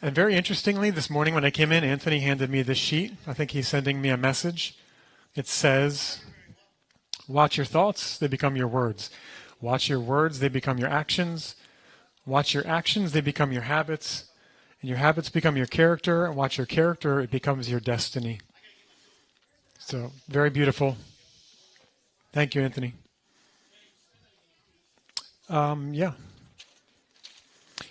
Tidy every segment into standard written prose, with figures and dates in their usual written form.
And very interestingly, this morning when I came in, Anthony handed me this sheet. I think he's sending me a message. It says, watch your thoughts, they become your words. Watch your words, they become your actions. Watch your actions, they become your habits. And your habits become your character. And watch your character, it becomes your destiny. So, very beautiful. Thank you, Anthony. Yeah.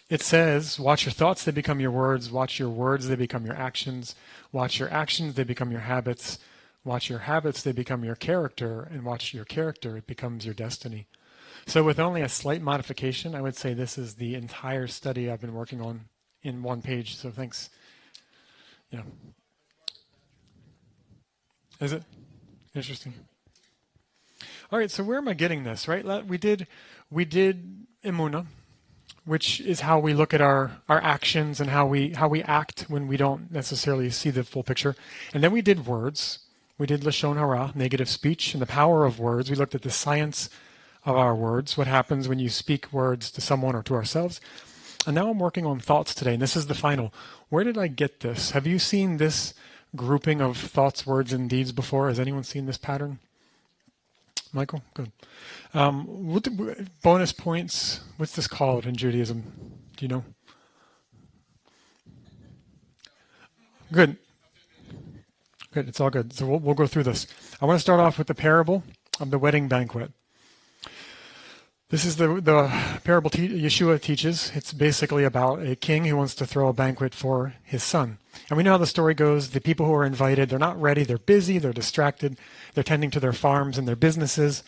It says, watch your thoughts, they become your words. Watch your words, they become your actions. Watch your actions, they become your habits. Watch your habits, they become your character. And watch your character, it becomes your destiny. So with only a slight modification, I would say this is the entire study I've been working on in one page. So thanks. Yeah. Is it? Interesting. All right, so where am I getting this, right? We did Emuna, which is how we look at our actions and how we act when we don't necessarily see the full picture. And then we did words. We did Lashon Hara, negative speech, and the power of words. We looked at the science of our words, what happens when you speak words to someone or to ourselves. And now I'm working on thoughts today, and this is the final. Where did I get this? Have you seen this grouping of thoughts, words, and deeds before? Has anyone seen this pattern? Michael? Good. Bonus points, what's this called in Judaism? Do you know? Good. Good, it's all good. So we'll go through this. I want to start off with the parable of the wedding banquet. This is the parable Yeshua teaches. It's basically about a king who wants to throw a banquet for his son. And we know how the story goes. The people who are invited, they're not ready, they're busy, they're distracted, they're tending to their farms and their businesses.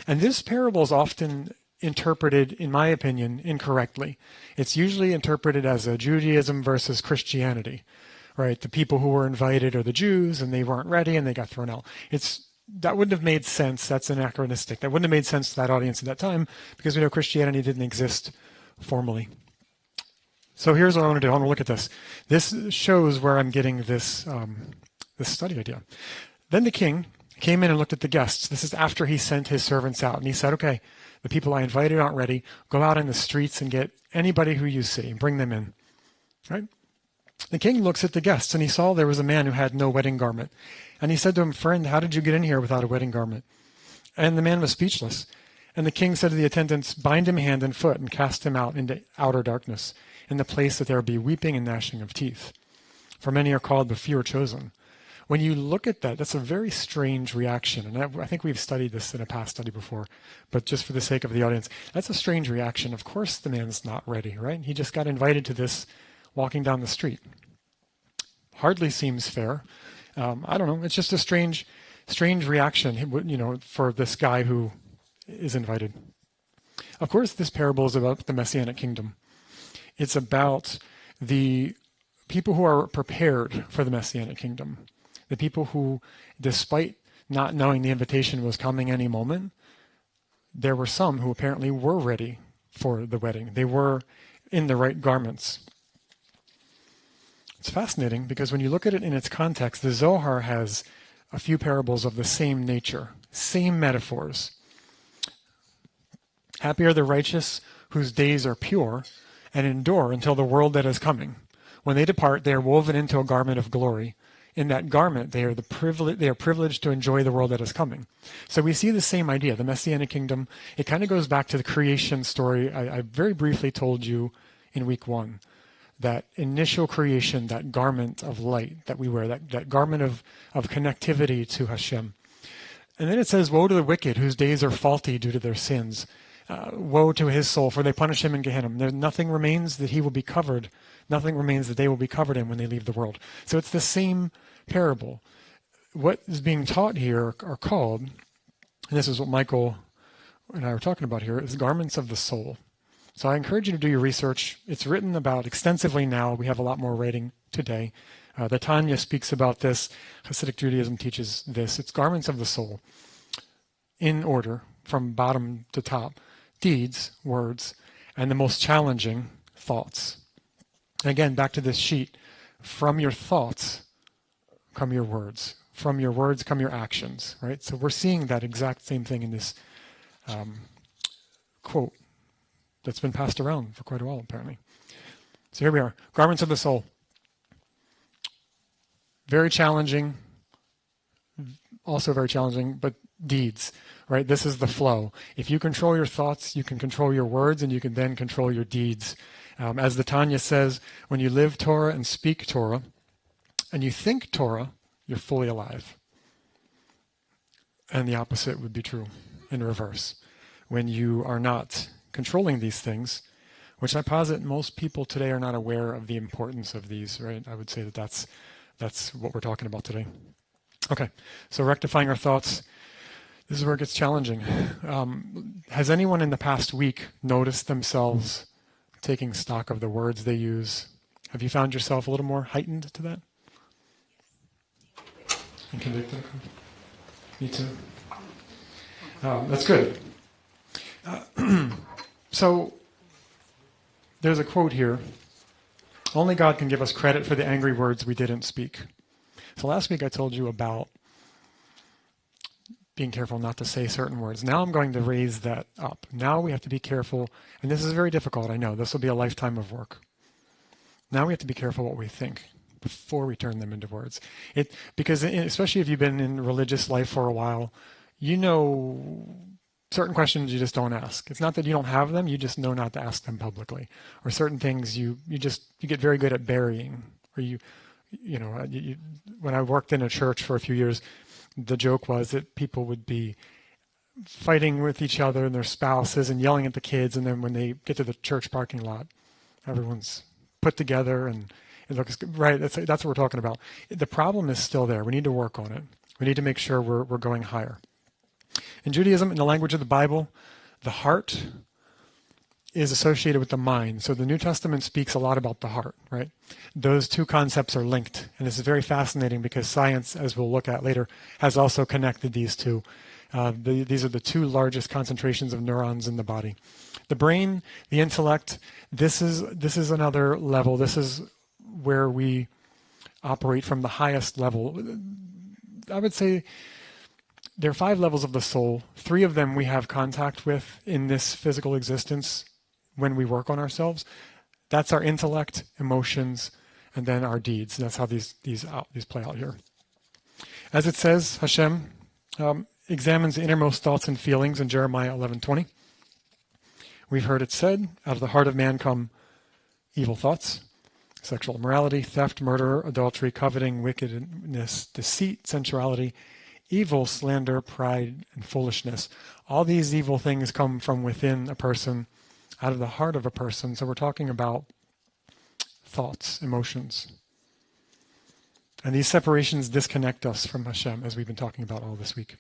And this parable is often interpreted, in my opinion, incorrectly. It's usually interpreted as a Judaism versus Christianity, right? The people who were invited are the Jews, and they weren't ready, and they got thrown out. That wouldn't have made sense. That's anachronistic. That wouldn't have made sense to that audience at that time because we know Christianity didn't exist formally. So here's what I want to do. I want to look at this. This shows where I'm getting this study idea. Then the king came in and looked at the guests. This is after he sent his servants out. And he said, okay, the people I invited aren't ready. Go out in the streets and get anybody who you see and bring them in. Right? The king looks at the guests and he saw there was a man who had no wedding garment. And he said to him, friend, how did you get in here without a wedding garment? And the man was speechless. And the king said to the attendants, bind him hand and foot and cast him out into outer darkness, in the place that there will be weeping and gnashing of teeth. For many are called, but few are chosen. When you look at that, that's a very strange reaction. And I think we've studied this in a past study before, but just for the sake of the audience, that's a strange reaction. Of course the man's not ready, right? He just got invited to this walking down the street. Hardly seems fair. I don't know. It's just a strange reaction, for this guy who is invited. Of course, this parable is about the Messianic kingdom. It's about the people who are prepared for the Messianic kingdom. The people who, despite not knowing the invitation was coming any moment, there were some who apparently were ready for the wedding. They were in the right garments. It's fascinating because when you look at it in its context, the Zohar has a few parables of the same nature, same metaphors. Happy are the righteous whose days are pure and endure until the world that is coming. When they depart, they are woven into a garment of glory. In that garment, they are privileged to enjoy the world that is coming. So we see the same idea, the Messianic kingdom. It kind of goes back to the creation story I very briefly told you in week 1. That initial creation, that garment of light that we wear, that garment of connectivity to Hashem. And then it says, woe to the wicked whose days are faulty due to their sins. Woe to his soul, for they punish him in Gehenna. Nothing remains that he will be covered. Nothing remains that they will be covered in when they leave the world. So it's the same parable. What is being taught here are called, and this is what Michael and I were talking about here, is garments of the soul. So I encourage you to do your research. It's written about extensively now. We have a lot more writing today. The Tanya speaks about this. Hasidic Judaism teaches this. It's garments of the soul in order from bottom to top. Deeds, words, and the most challenging, thoughts. And again, back to this sheet. From your thoughts come your words. From your words come your actions, right? So we're seeing that exact same thing in this quote that's been passed around for quite a while, apparently. So here we are, garments of the soul. Very challenging, also very challenging, but deeds, right? This is the flow. If you control your thoughts, you can control your words, and you can then control your deeds. As the Tanya says, when you live Torah and speak Torah, and you think Torah, you're fully alive. And the opposite would be true in reverse. When you are not controlling these things, which I posit most people today are not aware of the importance of these, right? I would say that that's what we're talking about today. Okay, so rectifying our thoughts. This is where it gets challenging. Has anyone in the past week noticed themselves taking stock of the words they use? Have you found yourself a little more heightened to that? And convicted? Me too. That's good. So there's a quote here. Only God can give us credit for the angry words we didn't speak. So last week I told you about being careful not to say certain words. Now I'm going to raise that up. Now we have to be careful, and this is very difficult, I know. This will be a lifetime of work. Now we have to be careful what we think before we turn them into words. Because especially if you've been in religious life for a while, you know certain questions you just don't ask. It's not that you don't have them, you just know not to ask them publicly. Or certain things you get very good at burying. Or when I worked in a church for a few years, the joke was that people would be fighting with each other and their spouses and yelling at the kids, and then when they get to the church parking lot, everyone's put together and it looks good. Right. That's what we're talking about. The problem is still there. We need to work on it. We need to make sure we're going higher. In Judaism, in the language of the Bible, the heart is associated with the mind. So the New Testament speaks a lot about the heart, right? Those two concepts are linked. And this is very fascinating because science, as we'll look at later, has also connected these two. These are the two largest concentrations of neurons in the body. The brain, the intellect, this is another level. This is where we operate from the highest level. I would say there are 5 levels of the soul. 3 of them we have contact with in this physical existence when we work on ourselves. That's our intellect, emotions, and then our deeds. That's how these play out here. As it says, Hashem examines the innermost thoughts and feelings in Jeremiah 11:20. We've heard it said, out of the heart of man come evil thoughts, sexual immorality, theft, murder, adultery, coveting, wickedness, deceit, sensuality, evil, slander, pride, and foolishness. All these evil things come from within a person, out of the heart of a person. So we're talking about thoughts, emotions. And these separations disconnect us from Hashem, as we've been talking about all this week.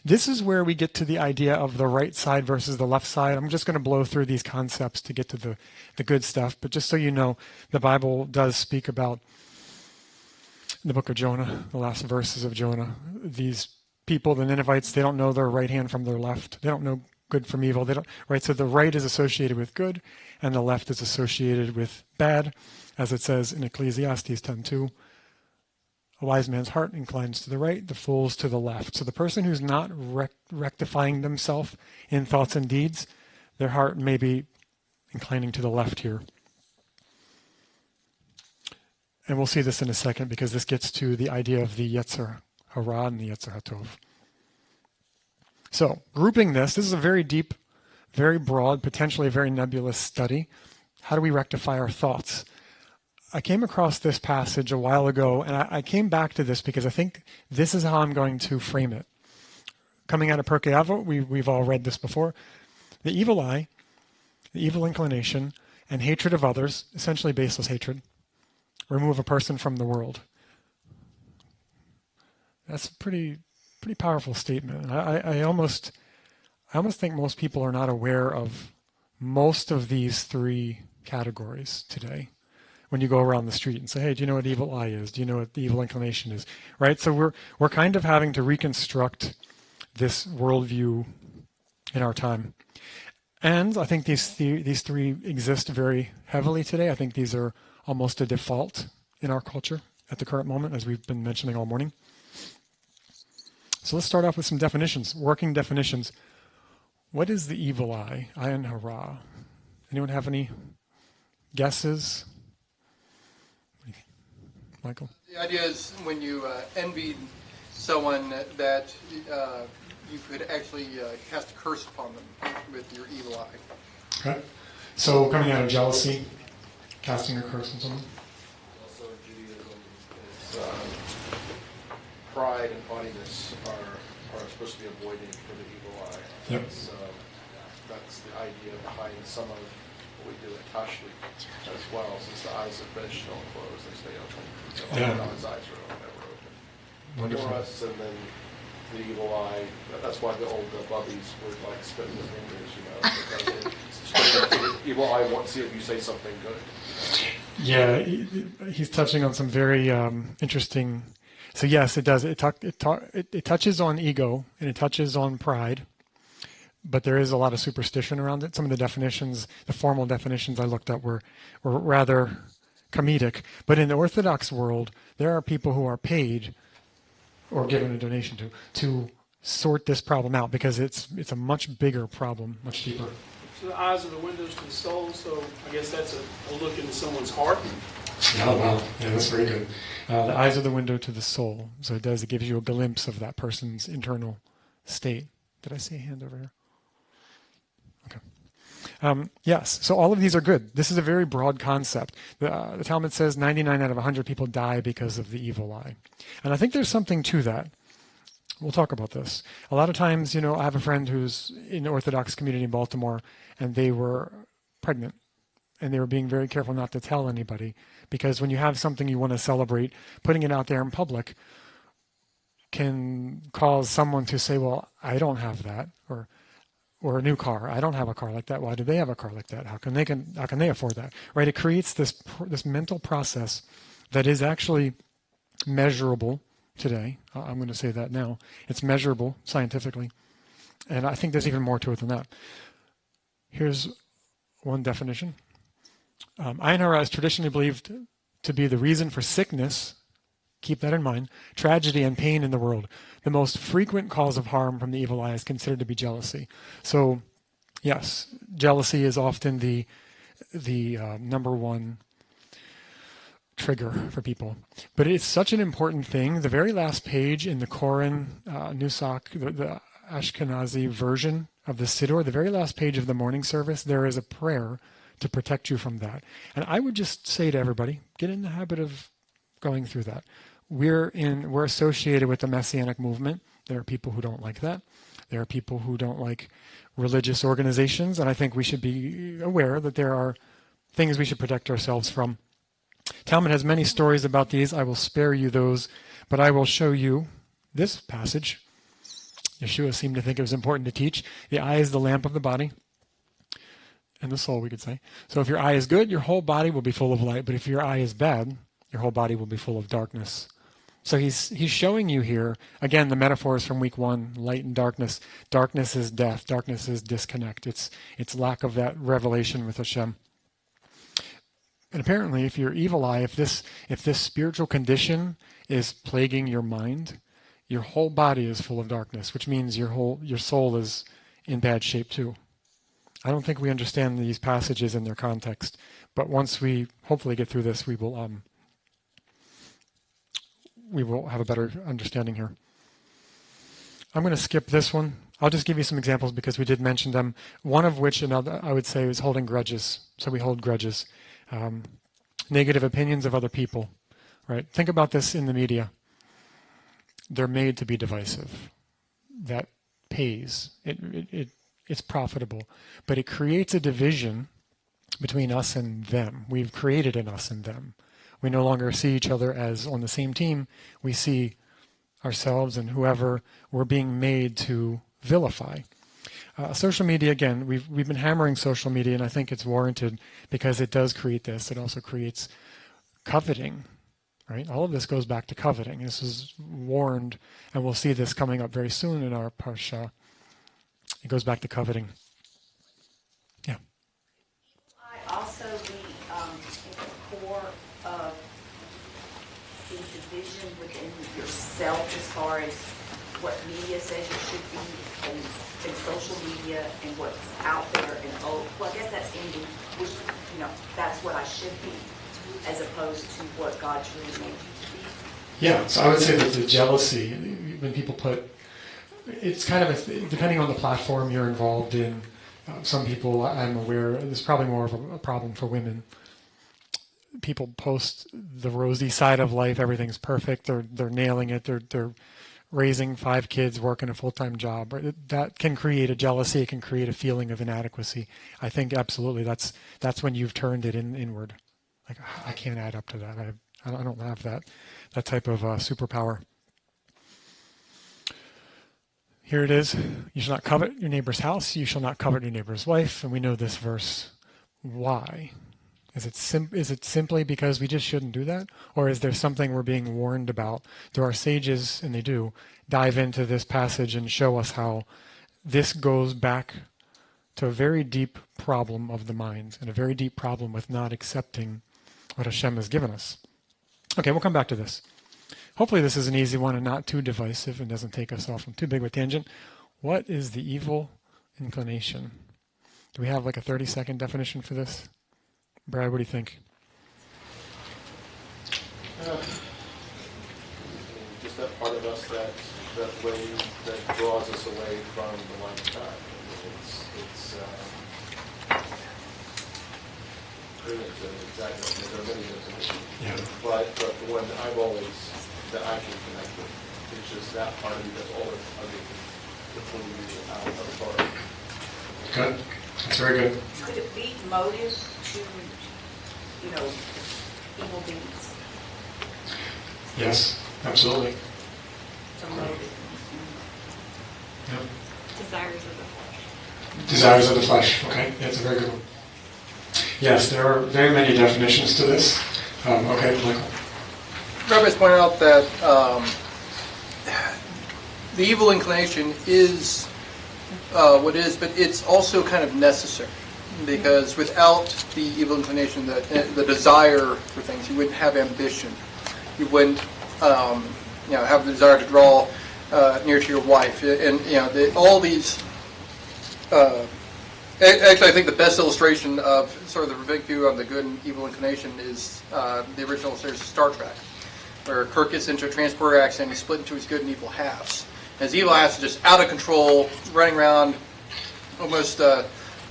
This is where we get to the idea of the right side versus the left side. I'm just going to blow through these concepts to get to the good stuff. But just so you know, the Bible does speak about the book of Jonah, the last verses of Jonah. These people, the Ninevites, they don't know their right hand from their left. They don't know good from evil. They don't, right? So the right is associated with good, and the left is associated with bad, as it says in Ecclesiastes 10:2. A wise man's heart inclines to the right, the fool's to the left. So the person who's not rectifying themselves in thoughts and deeds, their heart may be inclining to the left here. And we'll see this in a second because this gets to the idea of the Yetzer Hara and the Yetzer HaTov. So grouping this is a very deep, very broad, potentially a very nebulous study. How do we rectify our thoughts? I came across this passage a while ago, and I came back to this because I think this is how I'm going to frame it. Coming out of Pirkei Avot, we've all read this before. The evil eye, the evil inclination, and hatred of others, essentially baseless hatred, remove a person from the world. That's a pretty powerful statement. I almost think most people are not aware of most of these 3 categories today. When you go around the street and say, hey, do you know what evil eye is? Do you know what the evil inclination is? Right? So we're kind of having to reconstruct this worldview in our time. And I think these 3 exist very heavily today. I think these are almost a default in our culture at the current moment, as we've been mentioning all morning. So let's start off with some definitions, working definitions. What is the evil eye? Ayin hara. Anyone have any Guesses? Michael? The idea is when you envy someone that you could actually cast a curse upon them with your evil eye. Okay. So coming out of jealousy, casting a curse on someone? Also in Judaism, it's, pride and haughtiness are supposed to be avoided for the evil eye. Yep. That's the idea behind some of what we do at Tashlik as well. Since the eyes of fish don't close, they stay open. So all God's eyes are never open. Wonderful. For us, and then the evil eye, that's why the old bubbies would like spitting the fingers, because the evil eye wants to see if you say something good. Yeah, he's touching on some very interesting. So yes, it does. It touches on ego and it touches on pride, but there is a lot of superstition around it. Some of the definitions, the formal definitions I looked up were rather comedic. But in the Orthodox world, there are people who are paid or given a donation to sort this problem out because it's a much bigger problem, much deeper. So the eyes are the windows to the soul, so I guess that's a look into someone's heart. Oh, wow. Yeah, that's very good. The eyes are the window to the soul. So it gives you a glimpse of that person's internal state. Did I see a hand over here? Okay. Yes, so all of these are good. This is a very broad concept. The Talmud says 99 out of 100 people die because of the evil eye. And I think there's something to that. We'll talk about this. A lot of times, I have a friend who's in the Orthodox community in Baltimore, and they were pregnant. And they were being very careful not to tell anybody, because when you have something you want to celebrate, putting it out there in public can cause someone to say, well, I don't have that, or a new car. I don't have a car like that. Why do they have a car like that? How can they afford that? Right? It creates this mental process that is actually measurable today. I'm going to say that now. It's measurable scientifically. And I think there's even more to it than that. Here's one definition. Ayin hara is traditionally believed to be the reason for sickness, keep that in mind, tragedy and pain in the world. The most frequent cause of harm from the evil eye is considered to be jealousy. So, yes, jealousy is often the number one trigger for people. But it's such an important thing. The very last page in the Koran Nusach, the Ashkenazi version of the Siddur, the very last page of the morning service, there is a prayer to protect you from that. And I would just say to everybody, get in the habit of going through that. We're associated with the Messianic movement. There are people who don't like that. There are people who don't like religious organizations, and I think we should be aware that there are things we should protect ourselves from. Talmud has many stories about these. I will spare you those, but I will show you this passage. Yeshua seemed to think it was important to teach. The eye is the lamp of the body and the soul, we could say. So if your eye is good, your whole body will be full of light, but if your eye is bad, your whole body will be full of darkness. So he's showing you here, again, the metaphors from week 1, light and darkness. Darkness is death. Darkness is disconnect. It's lack of that revelation with Hashem. And apparently, if your evil eye, if this spiritual condition is plaguing your mind, your whole body is full of darkness, which means your soul is in bad shape too. I don't think we understand these passages in their context, but once we hopefully get through this, we will have a better understanding here. I'm going to skip this one. I'll just give you some examples because we did mention them. One of which, another, I would say, is holding grudges. So we hold grudges. Negative opinions of other people. Right? Think about this in the media. They're made to be divisive. That pays. It's profitable. But it creates a division between us and them. We've created an us and them. We no longer see each other as on the same team. We see ourselves and whoever we're being made to vilify. Social media, again, we've been hammering social media, and I think it's warranted because it does create this. It also creates coveting, right? All of this goes back to coveting. This is warned, and we'll see this coming up very soon in our parsha. It goes back to coveting. Yeah. I also be at the core of the division within yourself as far as what media says you should be in social media and what's out there and well, I guess that's envy, which, that's what I should be, as opposed to what God truly made you to be. Yeah, so I would say that the jealousy, when people it's kind of, depending on the platform you're involved in, some people, I'm aware, there's probably more of a problem for women. People post the rosy side of life, everything's perfect, they're nailing it, they're raising 5 kids, working a full-time job. Right? That can create a jealousy, it can create a feeling of inadequacy. I think absolutely that's when you've turned it inward. Like, I can't add up to that. I don't have that type of superpower. Here it is. You shall not covet your neighbor's house. You shall not covet your neighbor's wife. And we know this verse. Why? Is it simply because we just shouldn't do that? Or is there something we're being warned about? Do our sages, and they do, dive into this passage and show us how this goes back to a very deep problem of the mind and a very deep problem with not accepting what Hashem has given us? Okay, we'll come back to this. Hopefully this is an easy one and not too divisive and doesn't take us off on too big of a tangent. What is the evil inclination? Do we have like a 30-second definition for this? Brad, what do you think? Just that part of us that draws us away from the line of God. There are many definitions. Yeah. But the one that I can connect with is just that part of you that's always pulling you out of authority. Good. That's very good. Could it be motive to, evil deeds? Yes, absolutely. To motive. Yeah. Desires of the flesh. Desires of the flesh. Okay, that's a very good one. Yes, there are very many definitions to this. Okay, Michael. Rabbis point out that the evil inclination is what is, but it's also kind of necessary, because without the evil inclination, the desire for things, you wouldn't have ambition. You wouldn't, have the desire to draw near to your wife, and all these. Actually, I think the best illustration of sort of the rabbinic view on the good and evil inclination is the original series of Star Trek, where Kirk gets into a transporter accident, he's split into his good and evil halves. And his evil half is just out of control, running around, almost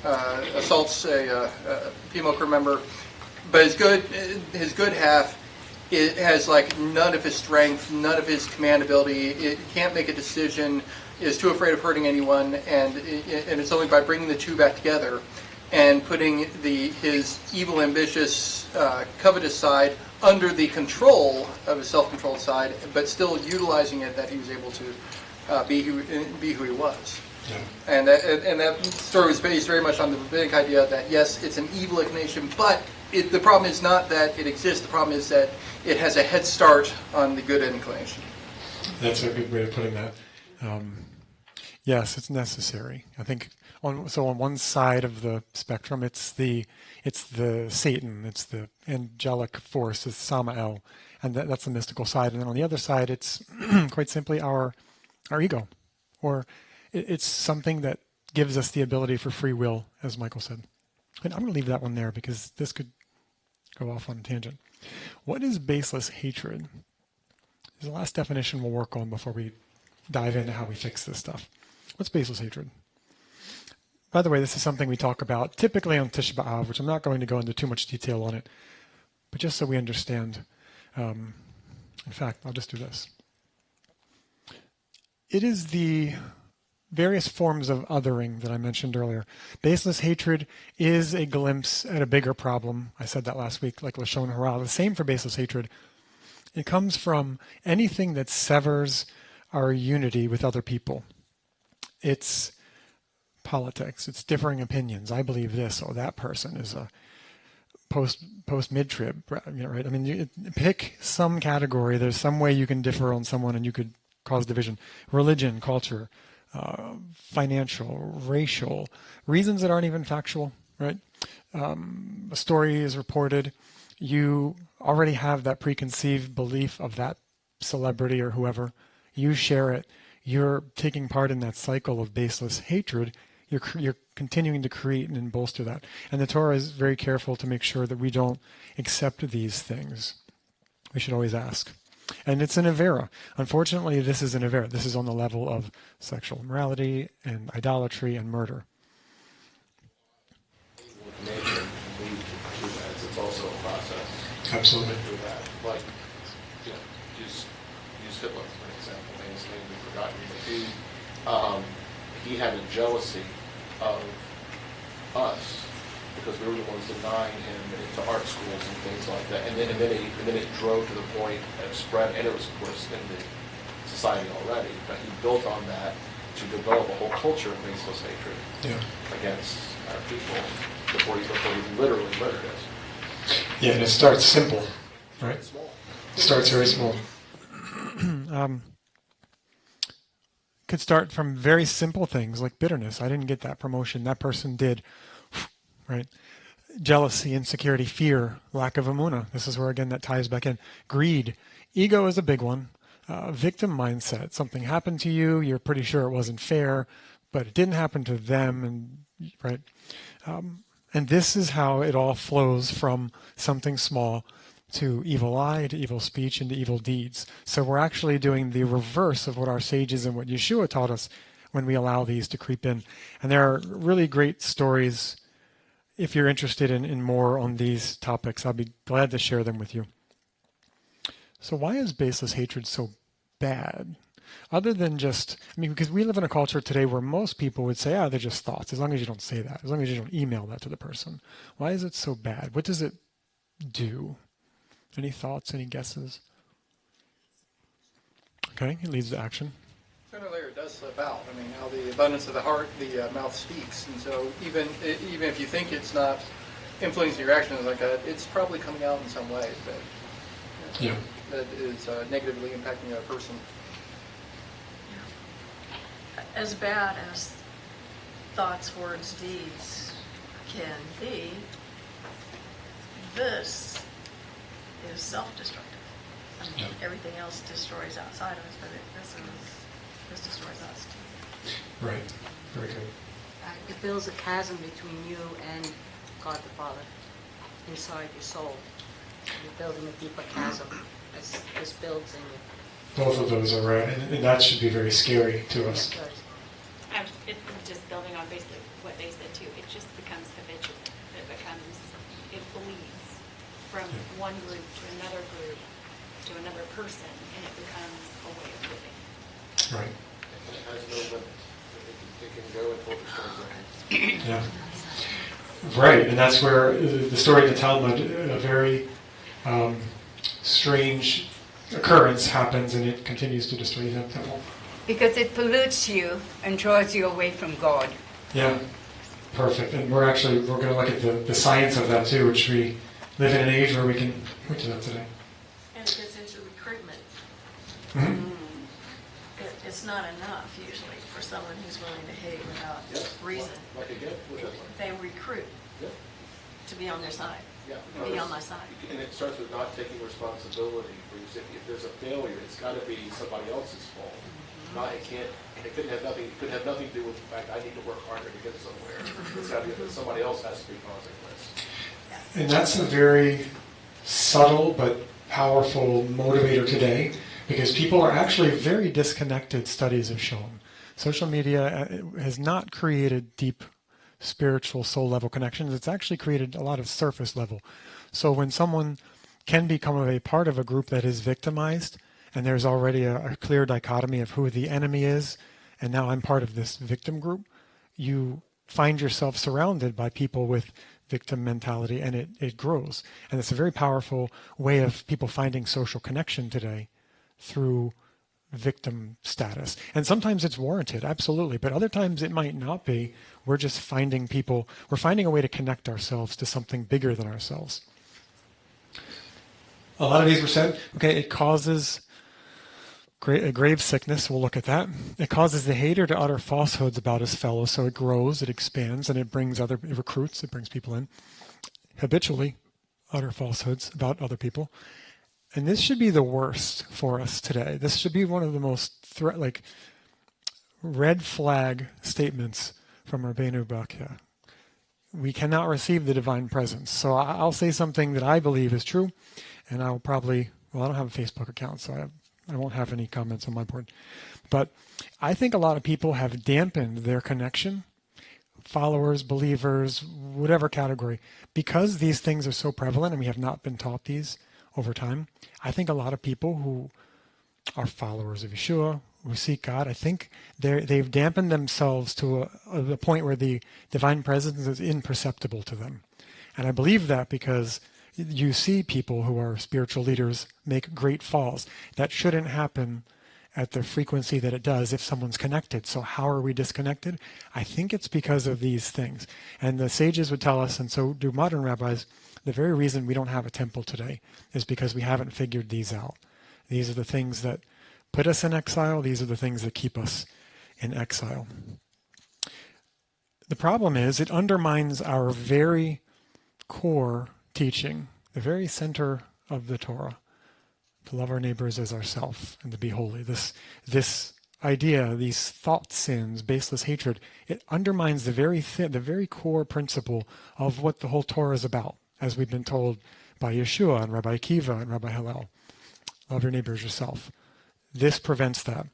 assaults a female crew member. But his good half, it has like none of his strength, none of his command ability. It can't make a decision, is too afraid of hurting anyone, and it's only by bringing the two back together and putting his evil, ambitious, covetous side under the control of his self-controlled side, but still utilizing it, that he was able to be who he was. Yeah. And that story was based very much on the rabbinic idea that yes, it's an evil inclination, but the problem is not that it exists. The problem is that it has a head start on the good inclination. That's a good way of putting that. Yes, it's necessary. I think on one side of the spectrum, it's the Satan, it's the angelic force, it's Samael, and that's the mystical side. And then on the other side, it's quite simply our ego, or it's something that gives us the ability for free will, as Michael said. And I'm going to leave that one there because this could go off on a tangent. What is baseless hatred? This is the last definition we'll work on before we dive into how we fix this stuff. What's baseless hatred? By the way, this is something we talk about typically on Tisha B'Av, which I'm not going to go into too much detail on it, but just so we understand. In fact, I'll just do this. It is the various forms of othering that I mentioned earlier. Baseless hatred is a glimpse at a bigger problem. I said that last week, like Lashon Hara. The same for baseless hatred. It comes from anything that severs our unity with other people. It's politics. It's differing opinions. I believe this, or that person is a post mid-trib, right? I mean, you pick some category. There's some way you can differ on someone, and you could cause division. Religion, culture, financial, racial, reasons that aren't even factual, right? A story is reported. You already have that preconceived belief of that celebrity or whoever. You share it. you're taking part in that cycle of baseless hatred. You're continuing to create and bolster that. And the Torah is very careful to make sure that we don't accept these things. We should always ask. And it's an avera. Unfortunately, this is an avera. This is on the level of sexual immorality and idolatry and murder. Nature lead to that. It's also a process. Absolutely. Through that. Like, use Hitler for an example. His name we've forgotten, but he had a jealousy of us because we were the ones denying him into art schools and things like that. And then it drove to the point of spread, and it was, of course, in the society already, but he built on that to develop a whole culture of baseless hatred against our people before he literally murdered us. Yeah, and it starts simple, right? Small. It starts very small. Could start from very simple things like bitterness. I didn't get that promotion. That person did. Right? Jealousy, insecurity, fear, lack of emunah. This is where, again, that ties back in. Greed. Ego is a big one. Victim mindset. Something happened to you. You're pretty sure it wasn't fair, but it didn't happen to them. And right? And this is how it all flows from something small to evil eye, to evil speech, and to evil deeds. So we're actually doing the reverse of what our sages and what Yeshua taught us when we allow these to creep in. And there are really great stories. If you're interested in more on these topics, I'll be glad to share them with you. So why is baseless hatred so bad? Other than just, because we live in a culture today where most people would say, they're just thoughts, as long as you don't say that, as long as you don't email that to the person. Why is it so bad? What does it do? Any thoughts, any guesses? Okay, it leads to action. Sooner or later it does slip out. How the abundance of the heart, the mouth speaks. And so even if you think it's not influencing your actions like that, it's probably coming out in some way that is negatively impacting the other person. As bad as thoughts, words, deeds can be, this is self-destructive. Everything else destroys outside of us, but this destroys us too. Right. Very good. It builds a chasm between you and God the Father inside your soul. You're building a deeper chasm as this builds in you. Both of those are right, and that should be very scary to us. It just building on basically what they said too. It just becomes habitual. It bleeds from one group to another group to another person, and it becomes a way of living. Right. And it has no limit. It can go until it destroys everything. Yeah. Right, and that's where the story in the Talmud, a very strange occurrence happens, and it continues to destroy the temple. Because it pollutes you and draws you away from God. Yeah, perfect. And we're going to look at the science of that too, which we live in an age where we can point to that today. And it gets into recruitment. Mm-hmm. It's not enough usually for someone who's willing to hate without reason. Like again, with Hitler. They recruit to be on their side. Yeah. Be on my side. And it starts with not taking responsibility. If there's a failure, it's got to be somebody else's fault. It couldn't have nothing to do with the fact I need to work harder to get somewhere. It's got to be that somebody else has to be causing this. And that's a very subtle but powerful motivator today, because people are actually very disconnected, studies have shown. Social media has not created deep spiritual soul level connections. It's actually created a lot of surface level. So when someone can become a part of a group that is victimized, and there's already a clear dichotomy of who the enemy is, and now I'm part of this victim group, you find yourself surrounded by people with victim mentality, and it grows. And it's a very powerful way of people finding social connection today through victim status. And sometimes it's warranted, absolutely, but other times it might not be. We're just finding a way to connect ourselves to something bigger than ourselves. A lot of these were said, it causes a grave sickness, we'll look at that. It causes the hater to utter falsehoods about his fellows, so it grows, it expands, and it recruits, it brings people in. Habitually utter falsehoods about other people. And this should be the worst for us today. This should be one of the most red flag statements from Rabbeinu Bachya. We cannot receive the divine presence. So I'll say something that I believe is true, and I'll probably, well, I don't have a Facebook account, so I won't have any comments on my board. But I think a lot of people have dampened their connection, followers, believers, whatever category, because these things are so prevalent and we have not been taught these over time. I think a lot of people who are followers of Yeshua, who seek God, I think they've dampened themselves to a point where the divine presence is imperceptible to them. And I believe that because you see people who are spiritual leaders make great falls. That shouldn't happen at the frequency that it does if someone's connected. So how are we disconnected? I think it's because of these things. And the sages would tell us, and so do modern rabbis, the very reason we don't have a temple today is because we haven't figured these out. These are the things that put us in exile. These are the things that keep us in exile. The problem is it undermines our very core teaching, the very center of the Torah, to love our neighbors as ourselves and to be holy. This idea, these thought sins, baseless hatred, it undermines the very core principle of what the whole Torah is about, as we've been told by Yeshua and Rabbi Akiva and Rabbi Hillel. Love your neighbors yourself. This prevents that.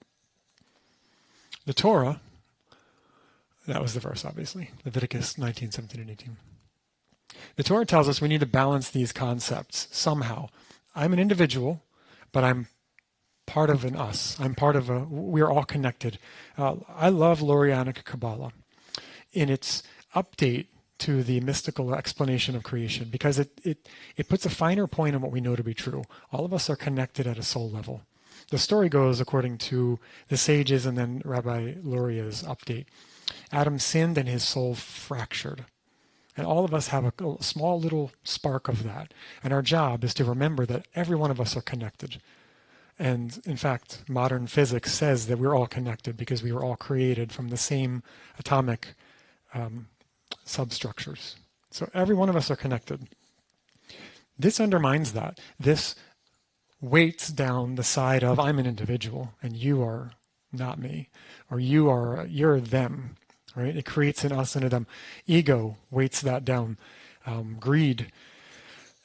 The Torah, that was the verse, obviously, Leviticus 19, 17, and 18. The Torah tells us we need to balance these concepts somehow. I'm an individual, but I'm part of an us. I'm part of we're all connected. I love Lurianic Kabbalah in its update to the mystical explanation of creation because it puts a finer point on what we know to be true. All of us are connected at a soul level. The story goes according to the sages and then Rabbi Luria's update. Adam sinned and his soul fractured. And all of us have a small little spark of that. And our job is to remember that every one of us are connected. And in fact, modern physics says that we're all connected because we were all created from the same atomic substructures. So every one of us are connected. This undermines that. This weights down the side of I'm an individual and you are not me, or you're them. Right? It creates an us and a them. Ego weights that down. Greed,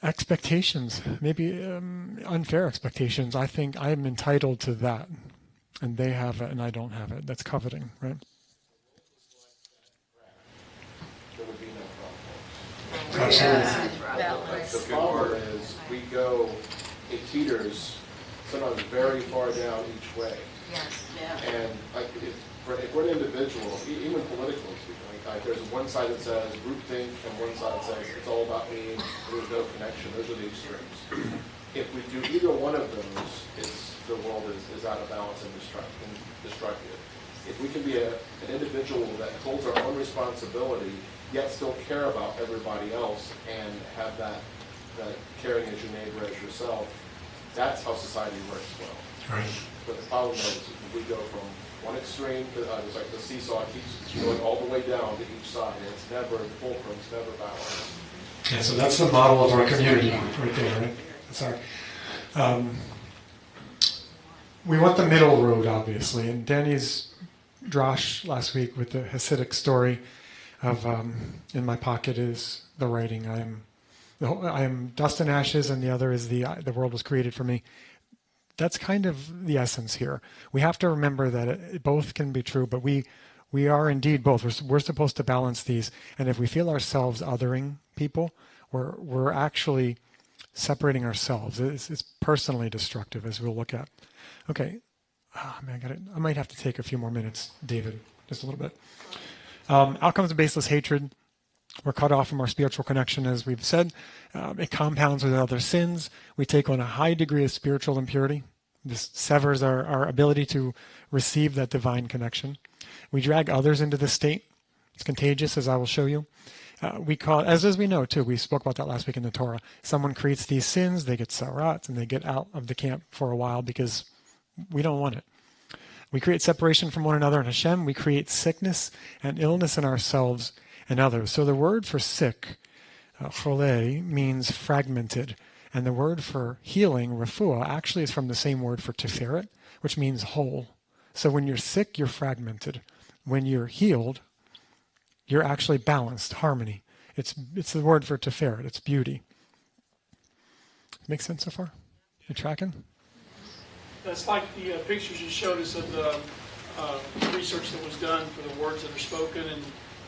expectations, maybe unfair expectations. I think I'm entitled to that, and they have it, and I don't have it. That's coveting, right? There would be no problem. Absolutely. The good part is it teeters sometimes very far down each way. Yes. And if we're an individual, even politically speaking, there's one side that says groupthink and one side that says it's all about me, there's no connection. Those are the extremes. If we do either one of those, the world is out of balance and destructive. If we can be an individual that holds our own responsibility, yet still care about everybody else and have that caring as your neighbor as yourself, that's how society works well. Right. But the problem is we go from one extreme to it's like the seesaw keeps going all the way down to each side, and it's never fulcrum, it's never balanced. Yeah, so that's the model of our community right there, right? That's our, we want the middle road, obviously, and Danny's drosh last week with the Hasidic story of in my pocket is the writing. I am dust and ashes, and the other is the world was created for me. That's kind of the essence here. We have to remember that both can be true, but we are indeed both. We're supposed to balance these, and if we feel ourselves othering people, we're actually separating ourselves. It's personally destructive, as we'll look at. Okay, I might have to take a few more minutes, David, just a little bit. Outcomes of baseless hatred. We're cut off from our spiritual connection, as we've said. It compounds with other sins. We take on a high degree of spiritual impurity. This severs our ability to receive that divine connection. We drag others into this state. It's contagious, as I will show you. We call it, as we know too, we spoke about that last week in the Torah. Someone creates these sins, they get sarat, and they get out of the camp for a while because we don't want it. We create separation from one another in Hashem. We create sickness and illness in ourselves and others. So the word for sick, chole, means fragmented. And the word for healing, refuah, actually is from the same word for tiferet, which means whole. So when you're sick, you're fragmented. When you're healed, you're actually balanced, harmony. It's the word for Tiferet. It's beauty. Make sense so far? You tracking? That's like the pictures you showed us of the research that was done for the words that are spoken, and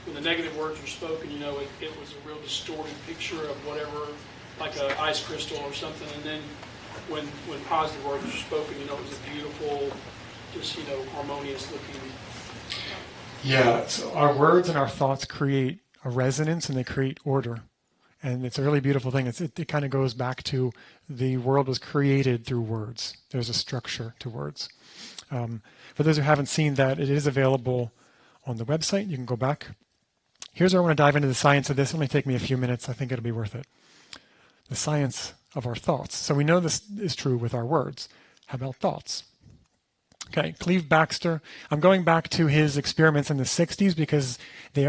when the negative words were spoken, it was a real distorted picture of whatever, like an ice crystal or something, and then when positive words were spoken, it was a beautiful, just, harmonious looking. Yeah, so our words and our thoughts create a resonance and they create order. And it's a really beautiful thing. It kind of goes back to the world was created through words. There's a structure to words. For those who haven't seen that, it is available on the website. You can go back. Here's where I want to dive into the science of this. It may take me a few minutes. I think it'll be worth it. The science of our thoughts. So we know this is true with our words. How about thoughts? Okay, Cleve Baxter. I'm going back to his experiments in the 60s because they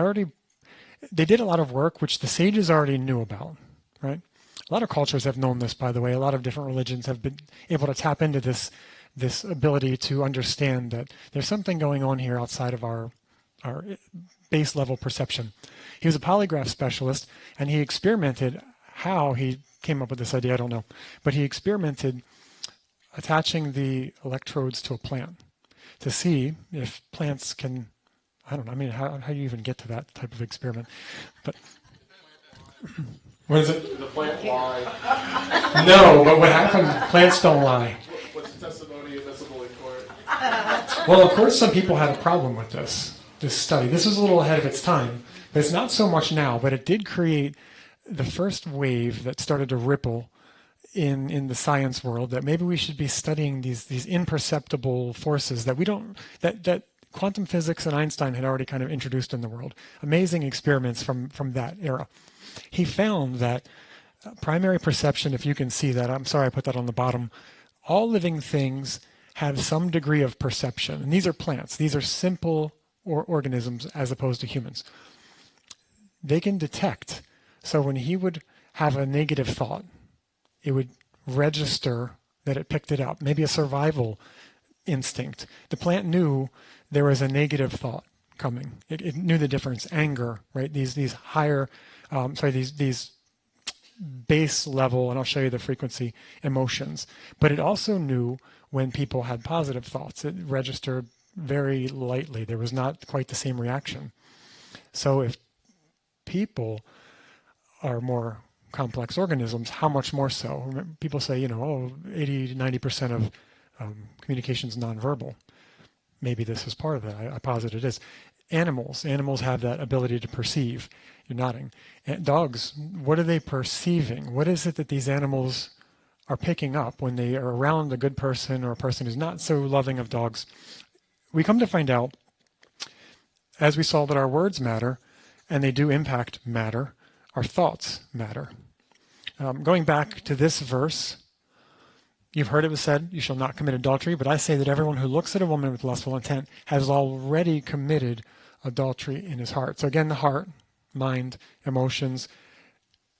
did a lot of work which the sages already knew about, right? A lot of cultures have known this, by the way. A lot of different religions have been able to tap into this ability to understand that there's something going on here outside of our base level perception. He was a polygraph specialist, and he experimented. How he came up with this idea, I don't know. But he experimented attaching the electrodes to a plant to see if plants can, I don't know, I mean, how do you even get to that type of experiment? But what is it? The plant lie. No, but what happened, plants don't lie. What's the testimony admissible in court? Well, of course, some people had a problem with this study. This was a little ahead of its time, but it's not so much now, but it did create the first wave that started to ripple in the science world, that maybe we should be studying these imperceptible forces that we don't, that quantum physics and Einstein had already kind of introduced in the world. Amazing experiments from that era. He found that primary perception, if you can see that, I'm sorry I put that on the bottom, all living things have some degree of perception. And these are plants. These are simple organisms as opposed to humans. They can detect. So when he would have a negative thought, it would register that it picked it up, maybe a survival instinct. The plant knew there was a negative thought coming. It knew the difference. Anger, right? These higher, these base level, and I'll show you the frequency, emotions. But it also knew when people had positive thoughts. It registered very lightly. There was not quite the same reaction. So if people are more complex organisms, how much more so? People say, 80 to 90% of communication is nonverbal. Maybe this is part of that. I posit it is. Animals have that ability to perceive. You're nodding. And dogs, what are they perceiving? What is it that these animals are picking up when they are around a good person or a person who's not so loving of dogs? We come to find out, as we saw, that our words matter, and they do impact matter. Our thoughts matter. Going back to this verse, you've heard it was said, you shall not commit adultery, but I say that everyone who looks at a woman with lustful intent has already committed adultery in his heart. So again, the heart, mind, emotions,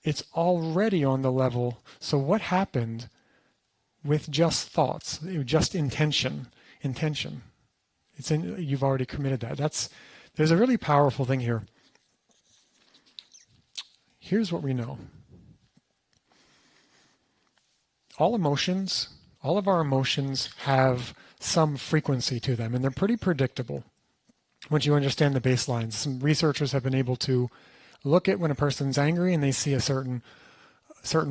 it's already on the level. So what happened with just thoughts, just intention? You've already committed that. There's a really powerful thing here. Here's what we know. All of our emotions have some frequency to them, and they're pretty predictable once you understand the baselines. Some researchers have been able to look at when a person's angry and they see a certain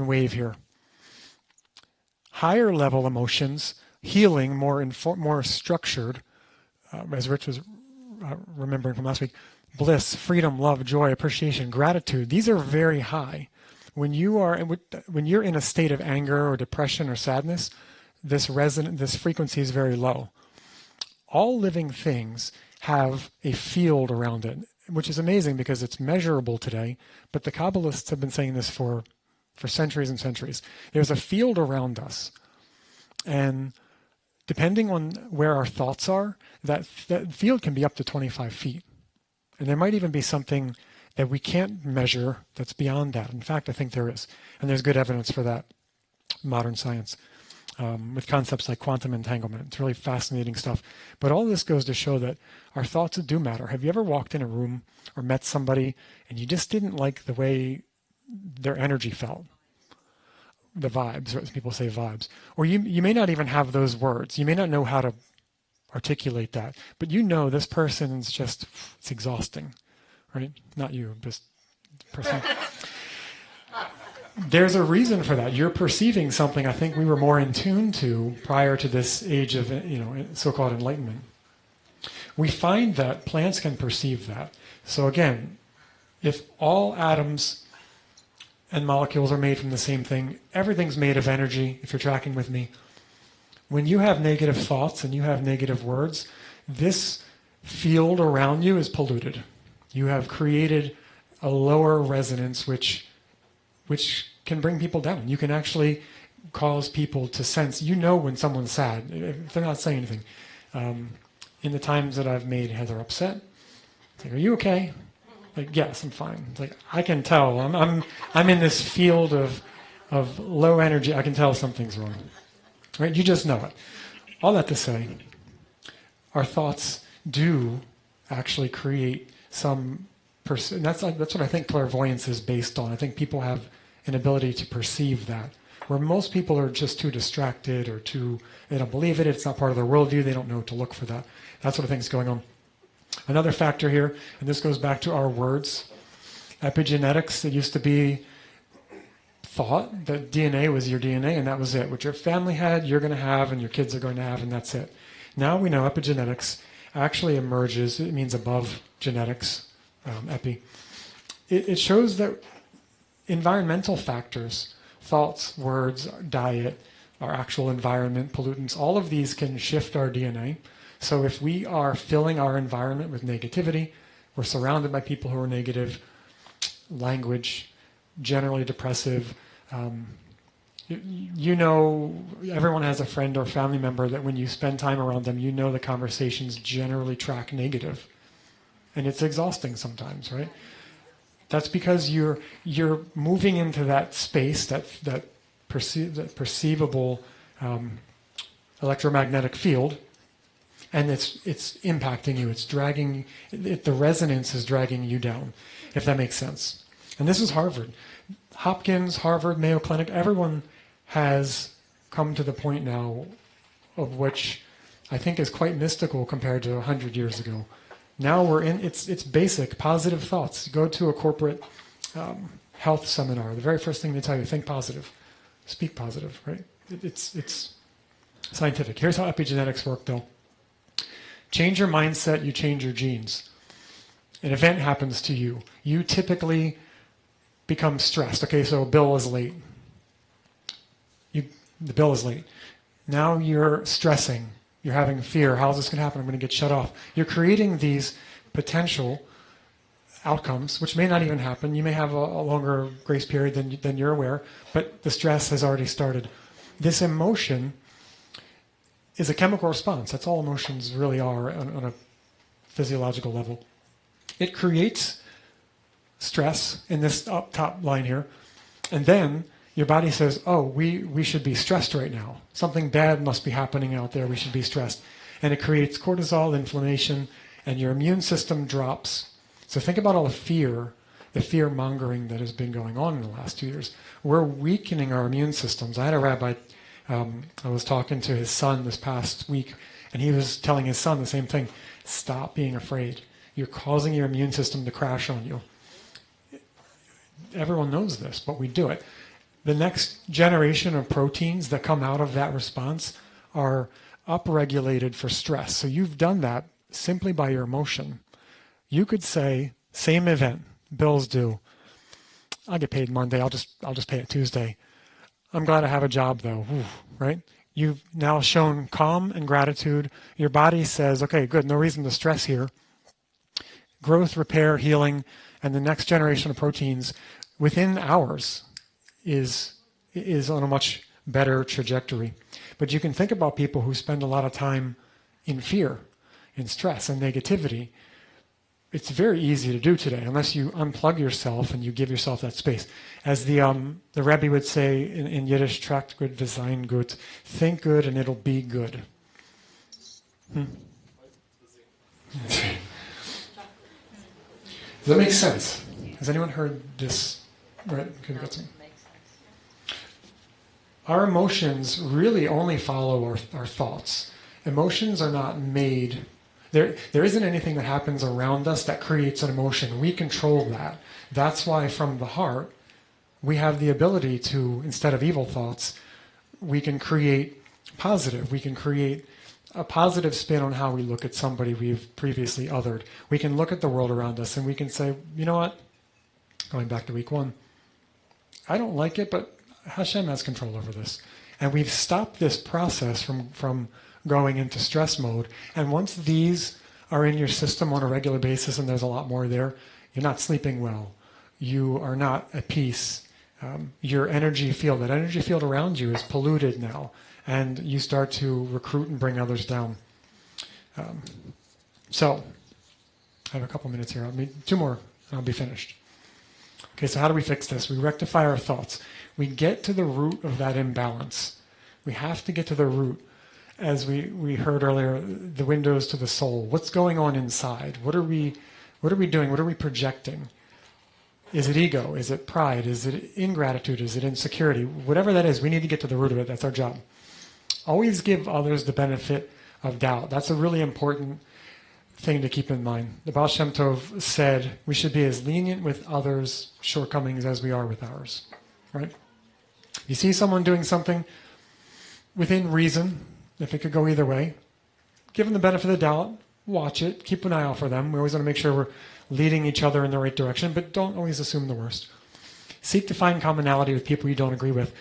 wave here. Higher level emotions, healing, more structured, as Rich was remembering from last week, bliss, freedom, love, joy, appreciation, gratitude, these are very high. When you're in a state of anger or depression or sadness, this frequency is very low. All living things have a field around it, which is amazing because it's measurable today, but the Kabbalists have been saying this for centuries and centuries. There's a field around us, and depending on where our thoughts are, that field can be up to 25 feet. And there might even be something that we can't measure that's beyond that. In fact, I think there is. And there's good evidence for that, modern science. with concepts like quantum entanglement. It's really fascinating stuff. But all this goes to show that our thoughts do matter. Have you ever walked in a room or met somebody and you just didn't like the way their energy felt? The vibes, right? People say vibes. Or you may not even have those words. You may not know how to articulate that. But you know this person's just, it's exhausting, right? Not you, just the person. There's a reason for that. You're perceiving something I think we were more in tune to prior to this age of, so-called enlightenment. We find that plants can perceive that. So again, if all atoms and molecules are made from the same thing, everything's made of energy, if you're tracking with me. When you have negative thoughts and you have negative words, this field around you is polluted. You have created a lower resonance which can bring people down. You can actually cause people to sense, when someone's sad, if they're not saying anything. In the times that I've made Heather upset, it's like, are you okay? Like, yes, I'm fine. It's like, I can tell. I'm in this field of low energy. I can tell something's wrong. Right? You just know it. All that to say, our thoughts do actually create some and that's what I think clairvoyance is based on. I think people have an ability to perceive that, where most people are just too distracted or they don't believe it, it's not part of their worldview, they don't know to look for that. That's what I think is going on. Another factor here, and this goes back to our words, epigenetics. It used to be thought that DNA was your DNA and that was it. What your family had, you're going to have, and your kids are going to have, and that's it. Now we know epigenetics actually emerges, it means above genetics, epi. It shows that environmental factors, thoughts, words, diet, our actual environment, pollutants, all of these can shift our DNA. So if we are filling our environment with negativity, we're surrounded by people who are negative, language, generally depressive. Everyone has a friend or family member that when you spend time around them, the conversations generally track negative. And it's exhausting sometimes, right? That's because you're moving into that space, that perceivable electromagnetic field, and it's impacting you. It's dragging. The resonance is dragging you down, if that makes sense. And this is Harvard, Hopkins, Harvard, Mayo Clinic. Everyone has come to the point now of which I think is quite mystical compared to 100 years ago. Now we're in, it's basic, positive thoughts. Go to a corporate health seminar. The very first thing they tell you, think positive, speak positive, right? It's scientific. Here's how epigenetics work, though. Change your mindset, you change your genes. An event happens to you. You typically become stressed. Okay, so Bill is late. The bill is late. Now you're stressing. You're having fear. How's this going to happen? I'm going to get shut off. You're creating these potential outcomes, which may not even happen. You may have a longer grace period than you're aware, but the stress has already started. This emotion is a chemical response. That's all emotions really are on a physiological level. It creates stress in this up top line here, and then your body says, oh, we should be stressed right now. Something bad must be happening out there. We should be stressed. And it creates cortisol, inflammation, and your immune system drops. So think about all the fear mongering that has been going on in the last 2 years. We're weakening our immune systems. I had a rabbi, I was talking to his son this past week, and he was telling his son the same thing. Stop being afraid. You're causing your immune system to crash on you. Everyone knows this, but we do it. The next generation of proteins that come out of that response are upregulated for stress. So you've done that simply by your emotion. You could say, same event, bills due. I'll get paid Monday. I'll just pay it Tuesday. I'm glad I have a job though. Ooh, right? You've now shown calm and gratitude. Your body says, okay, good, no reason to stress here. Growth, repair, healing, and the next generation of proteins within hours is on a much better trajectory. But you can think about people who spend a lot of time in fear, in stress, and negativity. it's very easy to do today, unless you unplug yourself and you give yourself that space. As the Rebbe would say in Yiddish, tracht gut, sein gut, think good and it'll be good. Does that make sense? Has anyone heard this? Right? Okay, got some. Our emotions really only follow our thoughts. Emotions are not made. There isn't anything that happens around us that creates an emotion. We control that. That's why from the heart, we have the ability to, instead of evil thoughts, we can create positive. We can create a positive spin on how we look at somebody we've previously othered. We can look at the world around us and we can say, you know what? Going back to week 1, I don't like it, but Hashem has control over this. And we've stopped this process from going into stress mode. And once these are in your system on a regular basis, and there's a lot more there, you're not sleeping well. You are not at peace. Your energy field, that energy field around you is polluted now. And you start to recruit and bring others down. So, I have a couple minutes here. 2 more, and I'll be finished. Okay, so how do we fix this? We rectify our thoughts. We get to the root of that imbalance. We have to get to the root. As we heard earlier, the windows to the soul. What's going on inside? What are we doing? What are we projecting? Is it ego? Is it pride? Is it ingratitude? Is it insecurity? Whatever that is, we need to get to the root of it. That's our job. Always give others the benefit of doubt. That's a really important thing to keep in mind. The Baal Shem Tov said we should be as lenient with others' shortcomings as we are with ours. Right? You see someone doing something within reason, if it could go either way, give them the benefit of the doubt, watch it, keep an eye out for them. We always want to make sure we're leading each other in the right direction, but don't always assume the worst. Seek to find commonality with people you don't agree with.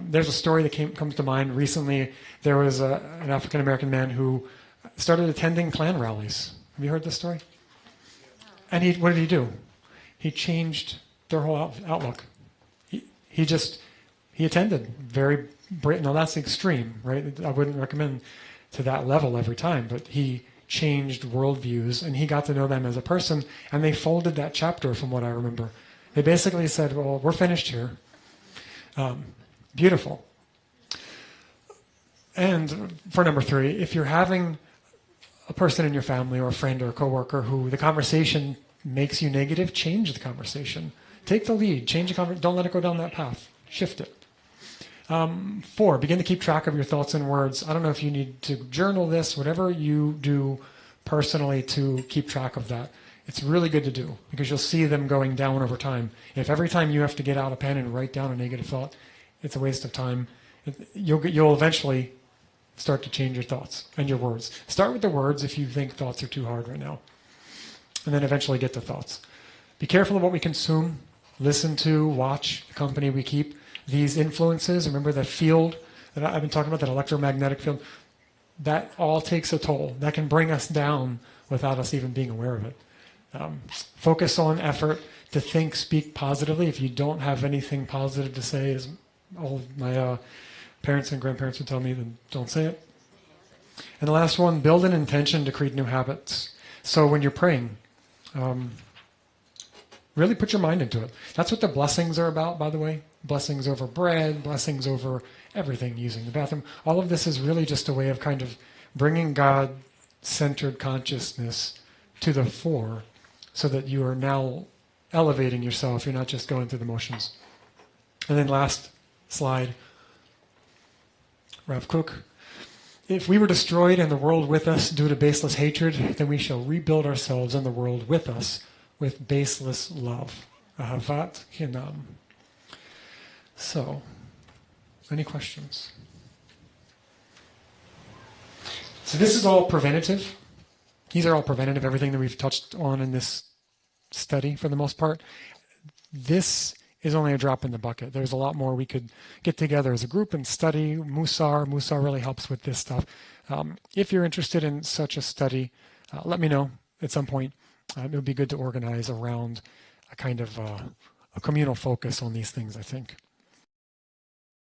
There's a story that comes to mind recently. There was an African-American man who started attending Klan rallies. Have you heard this story? And what did he do? He changed their whole outlook. He attended now that's extreme, right? I wouldn't recommend to that level every time, but he changed worldviews and he got to know them as a person, and they folded that chapter from what I remember. They basically said, well, we're finished here. Beautiful. And for number 3, if you're having a person in your family or a friend or a coworker who the conversation makes you negative, change the conversation. Take the lead. Change the conversation. Don't let it go down that path. Shift it. 4, begin to keep track of your thoughts and words. I don't know if you need to journal this, whatever you do personally to keep track of that. It's really good to do because you'll see them going down over time. If every time you have to get out a pen and write down a negative thought, it's a waste of time. You'll eventually start to change your thoughts and your words. Start with the words if you think thoughts are too hard right now. And then eventually get to thoughts. Be careful of what we consume. Listen to, watch the company we keep. These influences, remember that field that I've been talking about, that electromagnetic field, that all takes a toll. That can bring us down without us even being aware of it. Focus on effort to think, speak positively. If you don't have anything positive to say, as all of my parents and grandparents would tell me, then don't say it. And the last one, build an intention to create new habits. So when you're praying, really put your mind into it. That's what the blessings are about, by the way. Blessings over bread, blessings over everything, using the bathroom. All of this is really just a way of kind of bringing God-centered consciousness to the fore so that you are now elevating yourself. You're not just going through the motions. And then last slide, Rav Kook. If we were destroyed and the world with us due to baseless hatred, then we shall rebuild ourselves and the world with us with baseless love. Ahavat Hinam. So, any questions? So this is all preventative. These are all preventative, everything that we've touched on in this study for the most part. This is only a drop in the bucket. There's a lot more we could get together as a group and study. Musar really helps with this stuff. If you're interested in such a study, let me know at some point. It would be good to organize around a kind of a communal focus on these things, I think.